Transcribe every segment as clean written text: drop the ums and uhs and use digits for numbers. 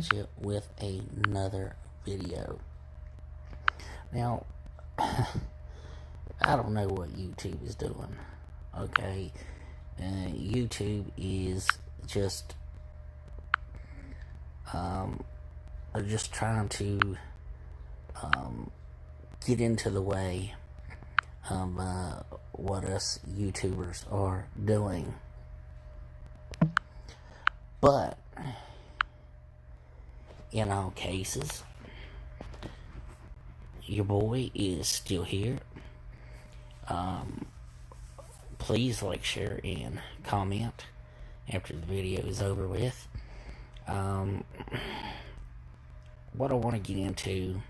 at you with another video. Now, I don't know what YouTube is doing, okay? YouTube is just, they're just trying to get into the way of what us YouTubers are doing. But in all cases, your boy is still here. Please like, share, and comment after the video is over with. What I want to get into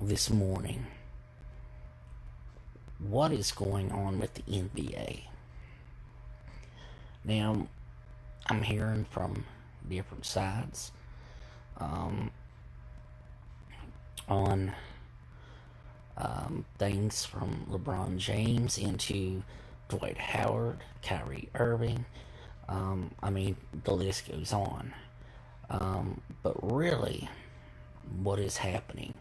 this morning, what is going on with the NBA? Now, I'm hearing from different sides on things from LeBron James into Dwight Howard, Kyrie Irving. I mean, the list goes on. But really, what is happening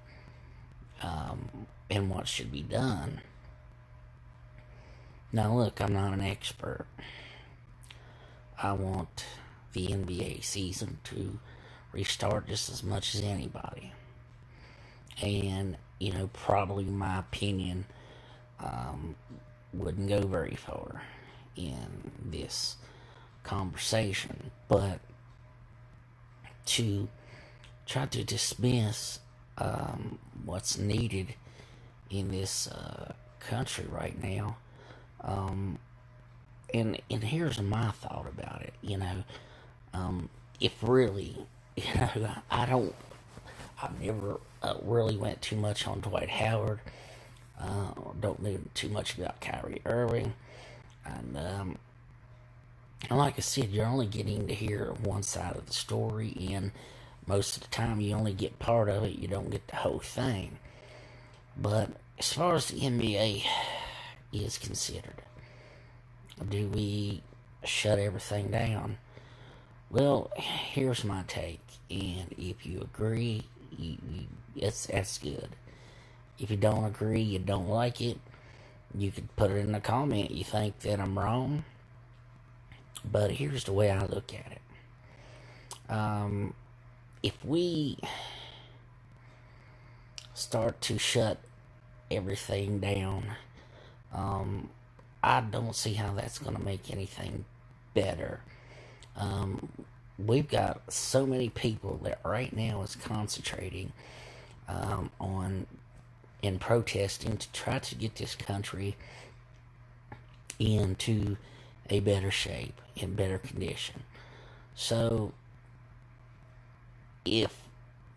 and what should be done? Now, look, I'm not an expert. I want the NBA season to restart just as much as anybody. And, you know, probably my opinion wouldn't go very far in this conversation. But to try to dismiss what's needed in this country right now, and here's my thought about it. You know, if really, you know, I've never really went too much on Dwight Howard. Don't know too much about Kyrie Irving, and like I said, you're only getting to hear one side of the story, and most of the time you only get part of it. You don't get the whole thing. But as far as the NBA is considered, do we shut everything down? Well, here's my take, and if you agree, that's good. If you don't agree, you don't like it, you could put it in a comment. You think that I'm wrong, but here's the way I look at it. If we start to shut everything down, I don't see how that's going to make anything better. We've got so many people that right now is concentrating on and protesting to try to get this country into a better shape, in better condition. So if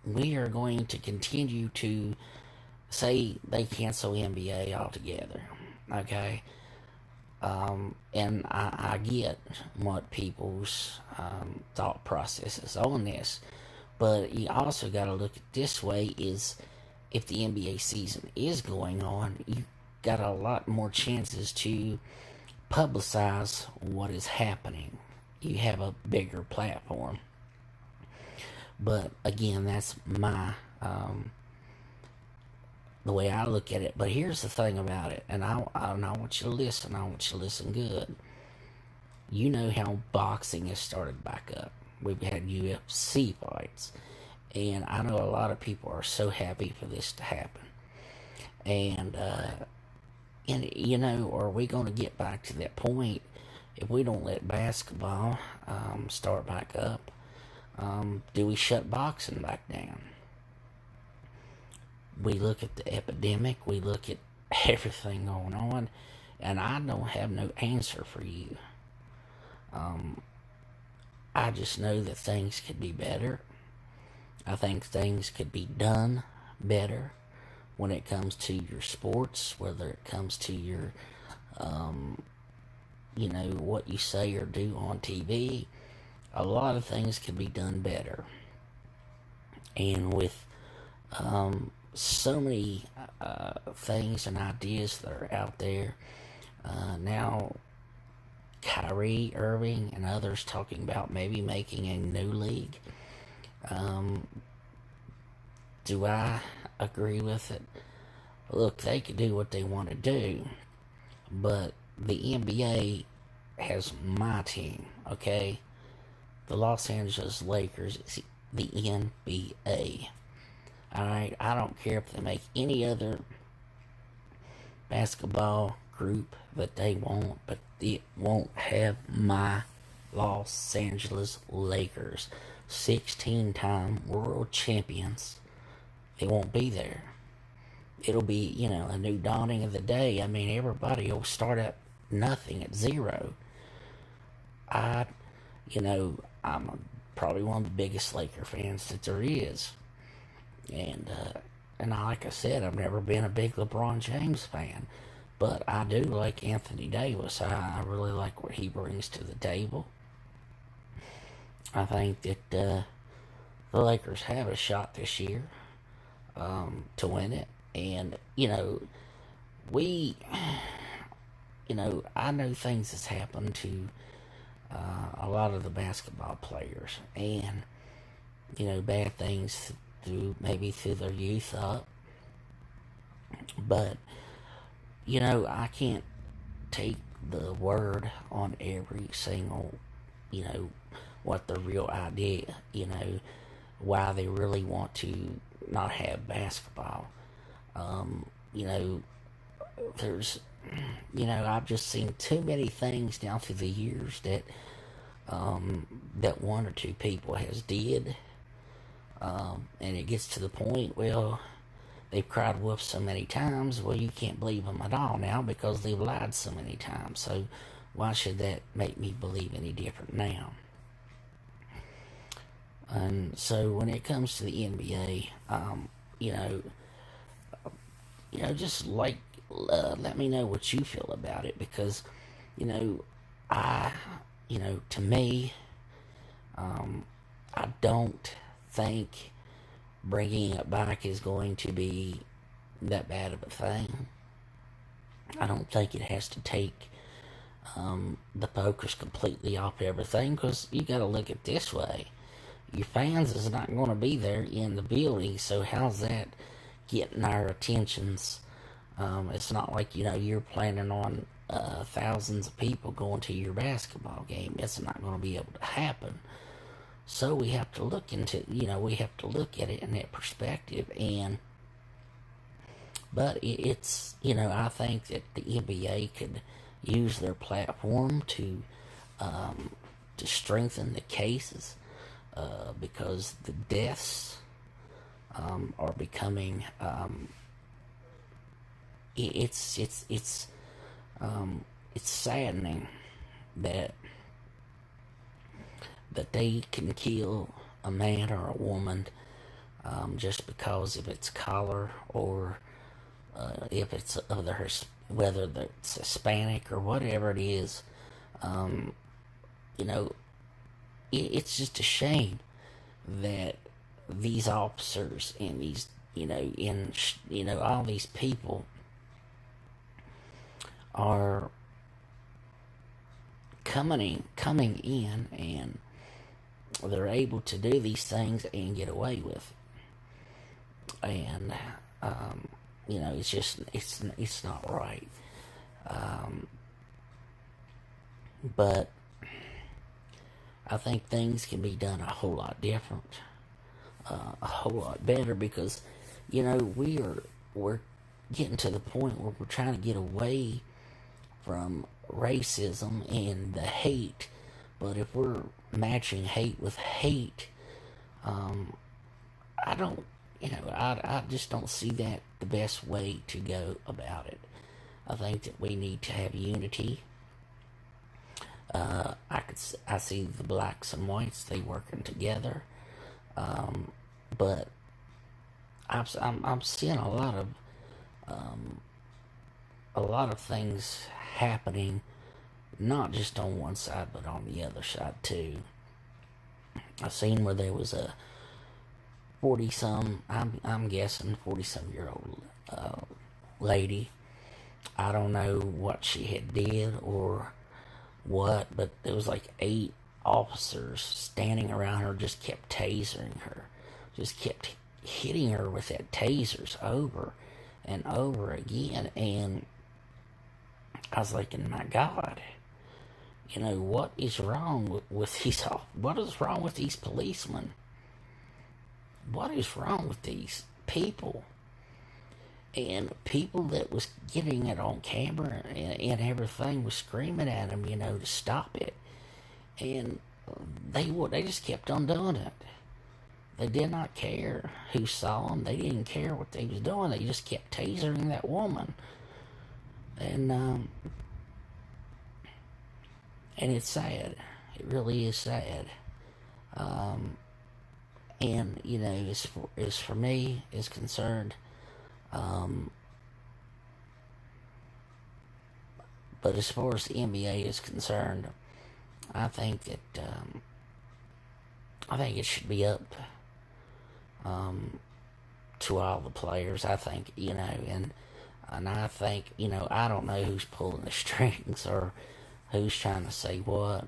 we are going to continue to say they cancel NBA altogether, okay, and I get what people's thought process is on this, but you also got to look at this way: is if the NBA season is going on, you got a lot more chances to publicize what is happening. You have a bigger platform. But again, that's my the way I look at it. But here's the thing about it, and I want you to listen. I want you to listen good. You know how boxing has started back up. We've had UFC fights, and I know a lot of people are so happy for this to happen. And you know, are we going to get back to that point if we don't let basketball start back up? Do we shut boxing back down? We look at the epidemic, we look at everything going on, and I don't have no answer for you. I just know that things could be better. I think things could be done better when it comes to your sports, whether it comes to your, you know, what you say or do on TV. A lot of things could be done better. And with so many things and ideas that are out there now, Kyrie Irving and others talking about maybe making a new league. Do I agree with it? Look, they can do what they want to do, but the NBA has my team, okay? The Los Angeles Lakers is the NBA. Alright, I don't care if they make any other basketball group that they want, but it won't have my Los Angeles Lakers. 16-time world champions. They won't be there. It'll be, a new dawning of the day. I mean, everybody will start at nothing, at zero. I'm probably one of the biggest Laker fans that there is. And like I said, I've never been a big LeBron James fan. But I do like Anthony Davis. I really like what he brings to the table. I think that the Lakers have a shot this year to win it. And, I know things that's happened to a lot of the basketball players. And, bad things through their youth up. But, I can't take the word on every single, what the real idea, why they really want to not have basketball. There's, I've just seen too many things down through the years that one or two people has did, and it gets to the point, well, they've cried wolf so many times, well, you can't believe them at all now because they've lied so many times. So why should that make me believe any different now? And so when it comes to the NBA, just let me know what you feel about it, because, to me, I don't think bringing it back is going to be that bad of a thing. I don't think it has to take the focus completely off everything, because you got to look at it this way. Your fans is not going to be there in the building, so how's that getting our attentions? It's not like, you're planning on thousands of people going to your basketball game. It's not going to be able to happen. So we have to look at it in that perspective. But it's, I think that the NBA could use their platform to strengthen the cases, because the deaths are becoming, it's saddening that they can kill a man or a woman just because of its color, or if it's whether it's Hispanic or whatever it is. It's just a shame that these officers and these all these people are coming in, and they're able to do these things and get away with it. And it's just it's not right. But I think things can be done a whole lot different, a whole lot better, because we're getting to the point where we're trying to get away from racism and the hate. But if we're matching hate with hate, I don't, I just don't see that the best way to go about it. I think that we need to have unity. I see the blacks and whites, they working together, but I'm seeing a lot of things happening, not just on one side but on the other side too. I've seen where there was a 40-some, I'm guessing 40-some-year-old lady. I don't know what she had did or what, but there was like 8 officers standing around her, just kept tasering her, just kept hitting her with that tasers over and over again. And I was like, my God, what is wrong with these? What is wrong with these policemen? What is wrong with these people? And people that was getting it on camera and everything was screaming at him, to stop it. And they just kept on doing it. They did not care who saw them. They didn't care what they was doing. They just kept tasering that woman. And it's sad. It really is sad. And as for me is concerned, but as far as the NBA is concerned, I think that I think it should be up to all the players. I think and I think I don't know who's pulling the strings or who's trying to say what,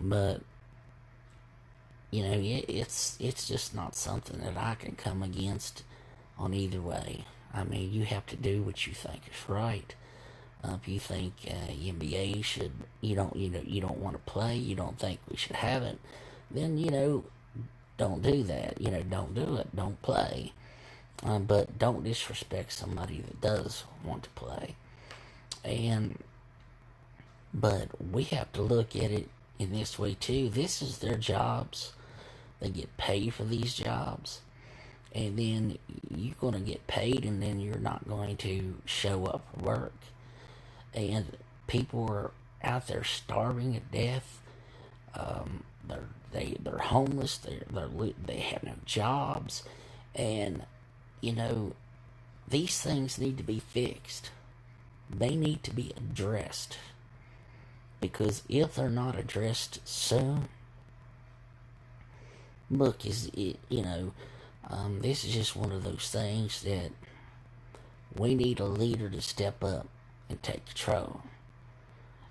but it's just not something that I can come against on either way. I mean, you have to do what you think is right. If you think NBA should, you don't want to play, you don't think we should have it, then don't do that. Don't do it. Don't play. But don't disrespect somebody that does want to play. But we have to look at it in this way too. This is their jobs. They get paid for these jobs. And then you're going to get paid, and then you're not going to show up for work. And people are out there starving to death. They're homeless. They have no jobs, and these things need to be fixed. They need to be addressed, because if they're not addressed soon, look, this is just one of those things that we need a leader to step up and take control.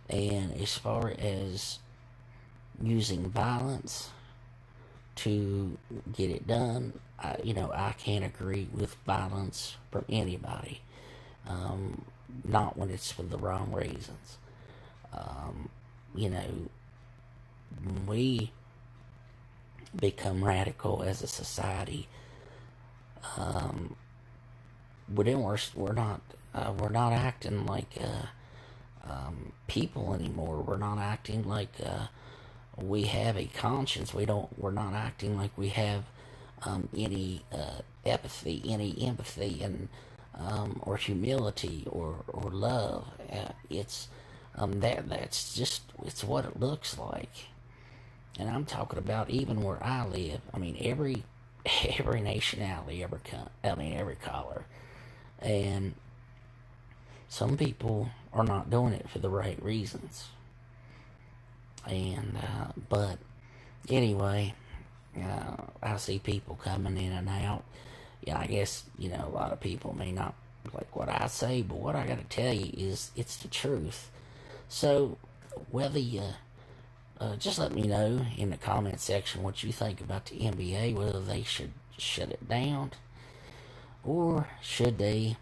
And as far as using violence to get it done, I can't agree with violence from anybody. Not when it's for the wrong reasons. When we become radical as a society, we're not acting like people anymore. We're not acting like we have a conscience. We're not acting like we have any empathy, and or humility or love. It's what it looks like. And I'm talking about even where I live. I mean, every nationality, every color. And some people are not doing it for the right reasons. And, but anyway, I see people coming in and out. Yeah, I guess, a lot of people may not like what I say, but what I gotta tell you is it's the truth. So, whether you, just let me know in the comment section what you think about the NBA, whether they should shut it down, or should they,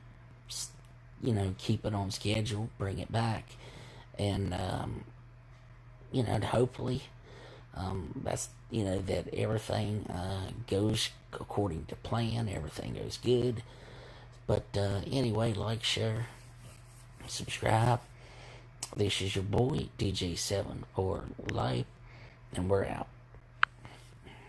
keep it on schedule, bring it back, and, hopefully, that's, that everything goes according to plan, everything goes good. But anyway, like, share, subscribe. This is your boy, DJ7 for Life, and we're out.